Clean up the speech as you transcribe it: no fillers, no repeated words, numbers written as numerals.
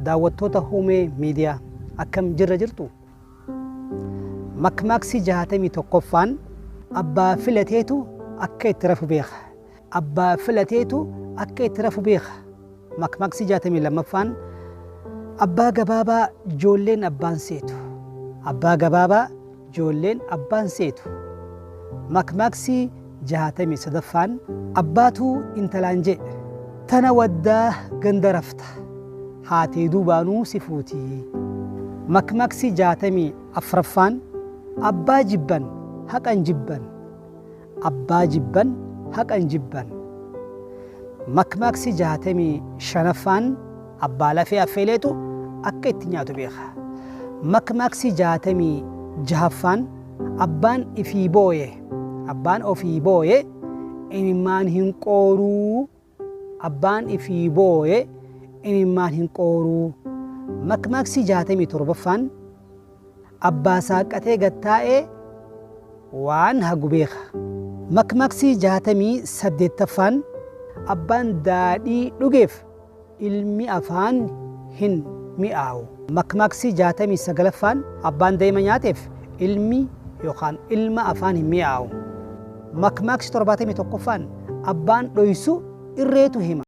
daawwattoota Huumee Miidiyaa akkam jirtu makmaaksi 61ffaan abbaa filateetu akka itti rafu beeka. Abbaa filateetu akka itti rafu beeka. Makmaaksi 62ffaan abbaa gabaabaa ijoolleen abbaan seetu. Abbaa gabaabaa ijoolleen abbaan seetu. Makmaaksi 63ffaan abbaatu intalaan jedhe tana waddaa ganda rafta haatee duubaanuu si fuutii. Makmaaksi 64ffaan abbaa jibban haqan jibban. Abbaa jibban haqan jibban. Makmaaksi 65ffaan abbaa lafee affeeleetu akka itti nyaatu beeka. Makmaaksi 66ffaan abbaan ifii booye. Abbaan ofii booye imimmaan hin qooruu. Abbaan ifii booye imimmaan hin qooruu. Makmaaksi 67ffaan abbaa saaqatee gattaa'ee waan hagu beeka. Makmaaksi 68ffaan abbaan daadhii dhugeef ilmi afaan hin mi'aawu. Makmaaksi 69ffaan abbaan daa'ima nyaateef ilmi yookaan ilma afaan hin mi'aawu. Makmaaksi 71ffaan abbaan dhoysu irreetu hima.